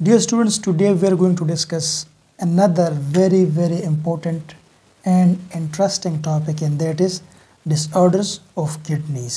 Dear students, today we are going to discuss another very important and interesting topic, and that is disorders of kidneys,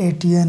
ATN,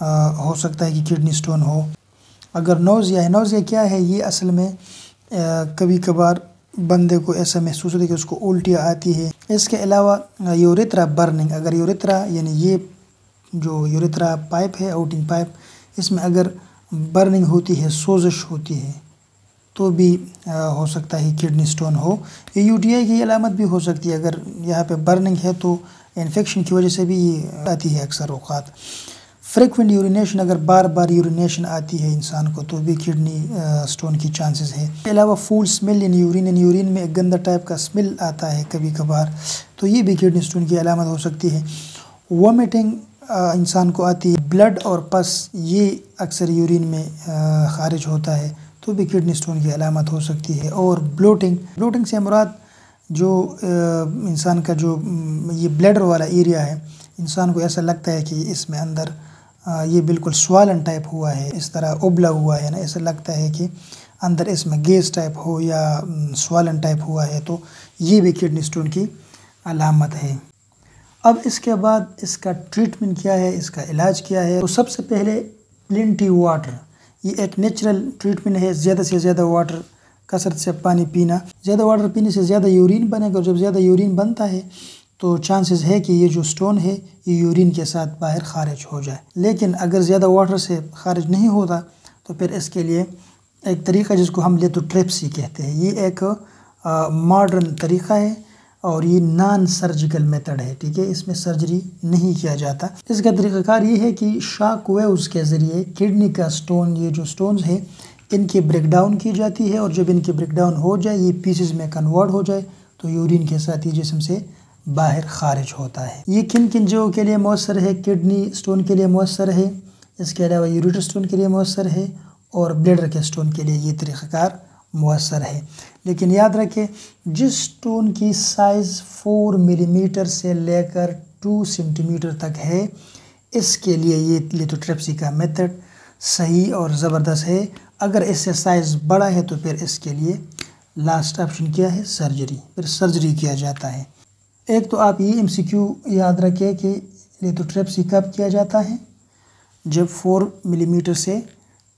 ہو سکتا ہے کہ kidney stone ہو۔ اگر نوزیا ہے، نوزیا کیا ہے؟ یہ اصل میں کبھی کبھار بندے کو ایسا محسوس ہوتا ہے کہ اس کو الٹیاں آتی ہے۔ اس کے علاوہ یوریترا برننگ، اگر یوریترا یعنی یہ جو یوریترا پائپ ہے، آؤٹنگ پائپ، اس میں اگر برننگ ہوتی ہے، سوزش ہوتی ہے، تو بھی ہو سکتا ہے کڈنی سٹون ہو۔ یہ یو ٹی آئی کی علامت بھی ہو سکتی ہے، اگر یہاں پہ برننگ ہے تو انفیکشن کی وجہ سے بھی یہ آتی ہے اکثر اوقات۔ فریکوینٹ یورینیشن، اگر بار بار یورینیشن آتی ہے انسان کو تو بھی کڈنی سٹون کی چانسز ہے۔ اس کے علاوہ فول سمیل ان یورین میں ایک گندا ٹائپ کا سمیل آتا ہے کبھی کبھار، تو یہ بھی کڈنی سٹون کی علامت ہو سکتی ہے۔ وومیٹنگ انسان کو آتی ہے، بلڈ اور پس یہ اکثر یورین میں خارج ہوتا ہے تو بھی کڈنی سٹون کی علامت ہو سکتی ہے۔ اور بلوٹنگ سے مراد جو انسان کا جو یہ بلیڈر والا ایریا ہے، انسان کو ایسا لگتا ہے کہ اس میں اندر یہ بالکل سوالن ٹائپ ہوا ہے، اس طرح ابلا ہوا ہے نا، ایسا لگتا ہے کہ اندر اس میں گیس ٹائپ ہو یا سوالن ٹائپ ہوا ہے، تو یہ بھی کڈنی سٹون کی علامت ہے۔ اب اس کے بعد اس کا ٹریٹمنٹ کیا ہے، اس کا علاج کیا ہے؟ تو سب سے پہلے پلینٹی واٹر، یہ ایک نیچرل ٹریٹمنٹ ہے۔ زیادہ سے زیادہ واٹر، کثرت سے پانی پینا، زیادہ واٹر پینے سے زیادہ یورین بنے گا، اور جب زیادہ یورین بنتا ہے تو چانسز ہے کہ یہ جو سٹون ہے یہ یورین کے ساتھ باہر خارج ہو جائے۔ لیکن اگر زیادہ واٹر سے خارج نہیں ہوتا تو پھر اس کے لیے ایک طریقہ جس کو ہم لیتوٹریپسی کہتے ہیں، یہ ایک ماڈرن طریقہ ہے اور یہ نان سرجیکل میتھڈ ہے، ٹھیک ہے، اس میں سرجری نہیں کیا جاتا۔ اس کا طریقہ کار یہ ہے کہ شاک ویوز کے ذریعے کڈنی کا سٹون، یہ جو سٹونز ہے ان کی بریک ڈاؤن کی جاتی ہے، اور جب ان کی بریک ڈاؤن ہو جائے، یہ پیسز میں کنورٹ ہو جائے تو یورین کے ساتھ یہ جسم سے باہر خارج ہوتا ہے۔ یہ کن کن جگہوں کے لیے مؤثر ہے؟ کڈنی سٹون کے لیے مؤثر ہے، اس کے علاوہ یوریٹر سٹون کے لیے مؤثر ہے، اور بلیڈر کے سٹون کے لیے یہ طریقہ کار مؤثر ہے۔ لیکن یاد رکھیں، جس سٹون کی سائز 4 ملی میٹر سے لے کر 2 سینٹی میٹر تک ہے، اس کے لیے یہ لیتوٹریپسی کا میتھڈ صحیح اور زبردست ہے۔ اگر اس سے سائز بڑا ہے تو پھر اس کے لیے لاسٹ آپشن کیا ہے؟ سرجری، پھر سرجری کیا جاتا ہے۔ ایک تو آپ یہ MCQ یاد رکھیں کہ لیتوٹریپسی کب کیا جاتا ہے؟ جب 4 ملی میٹر سے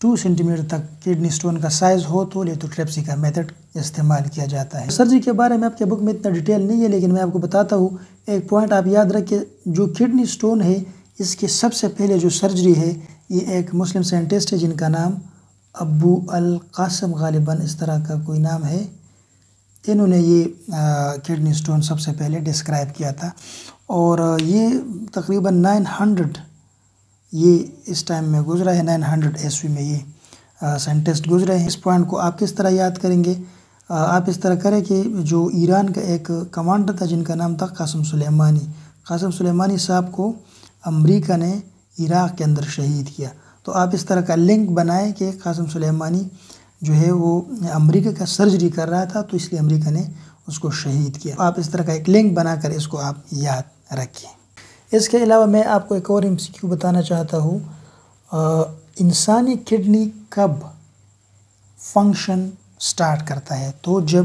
2 سینٹی میٹر تک کڈنی سٹون کا سائز ہو تو لیتوٹریپسی کا میتھڈ استعمال کیا جاتا ہے۔ سرجری کے بارے میں آپ کے بک میں اتنا ڈیٹیل نہیں ہے، لیکن میں آپ کو بتاتا ہوں۔ ایک پوائنٹ آپ یاد رکھیں، جو کڈنی سٹون ہے اس کے سب سے پہلے جو سرجری ہے، یہ ایک مسلم سائنٹسٹ ہے جن کا نام ابو القاسم غالباً اس طرح کا کوئی نام ہے، انہوں نے یہ کڈنی سٹون سب سے پہلے ڈسکرائب کیا تھا، اور یہ تقریباً 900 یہ اس ٹائم میں گزرا ہے، 900 عیسوی میں یہ سائنٹسٹ گزرے ہیں۔ اس پوائنٹ کو آپ کس طرح یاد کریں گے؟ آپ اس طرح کریں کہ جو ایران کا ایک کمانڈر تھا جن کا نام تھا قاسم سلیمانی صاحب کو امریکہ نے عراق کے اندر شہید کیا، تو آپ اس طرح کا لنک بنائیں کہ قاسم سلیمانی جو ہے وہ امریکہ کا سرجری کر رہا تھا، تو اس لیے امریکہ نے اس کو شہید کیا۔ آپ اس طرح کا ایک لنک بنا کر اس کو آپ یاد رکھیں۔ اس کے علاوہ میں آپ کو ایک اور MCQ بتانا چاہتا ہوں، انسانی کڈنی کب فنکشن سٹارٹ کرتا ہے؟ تو جب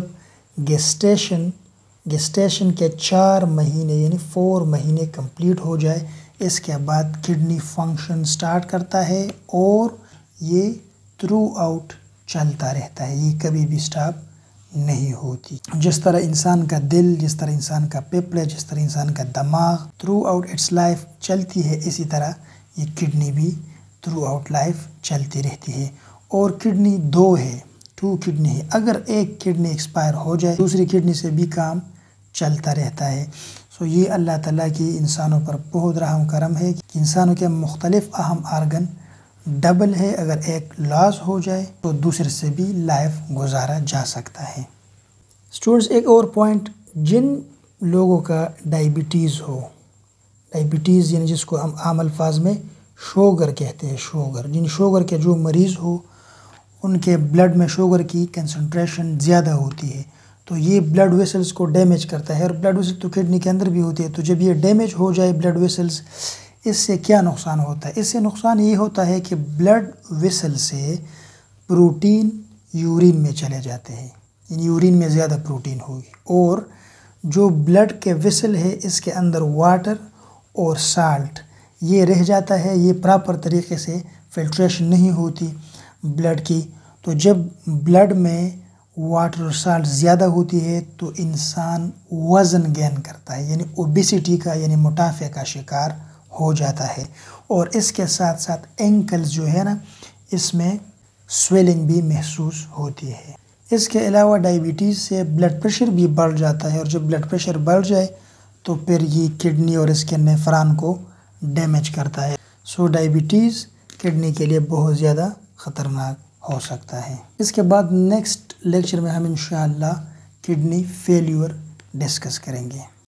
گیسٹیشن کے 4 مہینے یعنی 4 مہینے کمپلیٹ ہو جائے، اس کے بعد کڈنی فنکشن سٹارٹ کرتا ہے، اور یہ تھرو آؤٹ چلتا رہتا ہے، یہ کبھی بھی سٹاپ نہیں ہوتی۔ جس طرح انسان کا دل، جس طرح انسان کا پھیپھڑے، جس طرح انسان کا دماغ تھرو آؤٹ اٹس لائف چلتی ہے، اسی طرح یہ کڈنی بھی تھرو آؤٹ لائف چلتی رہتی ہے۔ اور کڈنی 2 ہے، 2 کڈنی ہے، اگر ایک کڈنی ایکسپائر ہو جائے دوسری کڈنی سے بھی کام چلتا رہتا ہے۔ سو یہ اللہ تعالیٰ کی انسانوں پر بہت رحم کرم ہے کہ انسانوں کے مختلف اہم آرگن ڈبل ہے، اگر ایک لاس ہو جائے تو دوسرے سے بھی لائف گزارا جا سکتا ہے۔ اسٹوڈنٹس، ایک اور پوائنٹ، جن لوگوں کا ڈائبٹیز ہو، ڈائبٹیز یعنی جس کو ہم عام الفاظ میں شوگر کہتے ہیں، شوگر کے جو مریض ہو ان کے بلڈ میں شوگر کی کنسنٹریشن زیادہ ہوتی ہے، تو یہ بلڈ ویسلز کو ڈیمیج کرتا ہے، اور بلڈ ویسل تو کڈنی کے اندر بھی ہوتی ہے، تو جب یہ ڈیمیج ہو جائے بلڈ ویسلز، اس سے کیا نقصان ہوتا ہے؟ اس سے نقصان یہ ہوتا ہے کہ بلڈ ویسل سے پروٹین یورین میں چلے جاتے ہیں، یعنی یورین میں زیادہ پروٹین ہوگی، اور جو بلڈ کے ویسل ہے اس کے اندر واٹر اور سالٹ یہ رہ جاتا ہے، یہ پراپر طریقے سے فلٹریشن نہیں ہوتی بلڈ کی. تو جب بلڈ میں واٹر سالٹ زیادہ ہوتی ہے تو انسان وزن گین کرتا ہے، یعنی اوبیسٹی کا یعنی موٹافے کا شکار ہو جاتا ہے. اور اس کے ساتھ ساتھ اینکلز جو ہے نا، اس میں سویلنگ بھی محسوس ہوتی ہے. اس کے علاوہ ڈائیبٹیز سے بلڈ پریشر بھی بڑھ جاتا ہے، اور جب بلڈ پریشر بڑھ جائے تو پھر یہ کڈنی اور اس کے نیفران کو ڈیمیج کرتا ہے. سو ڈائیبٹیز کڈنی کے لیے بہت زیادہ خطرناک ہو سکتا ہے. اس کے بعد نیکسٹ لیکچر میں ہم انشاءاللہ کڈنی فیلیور ڈسکس کریں گے.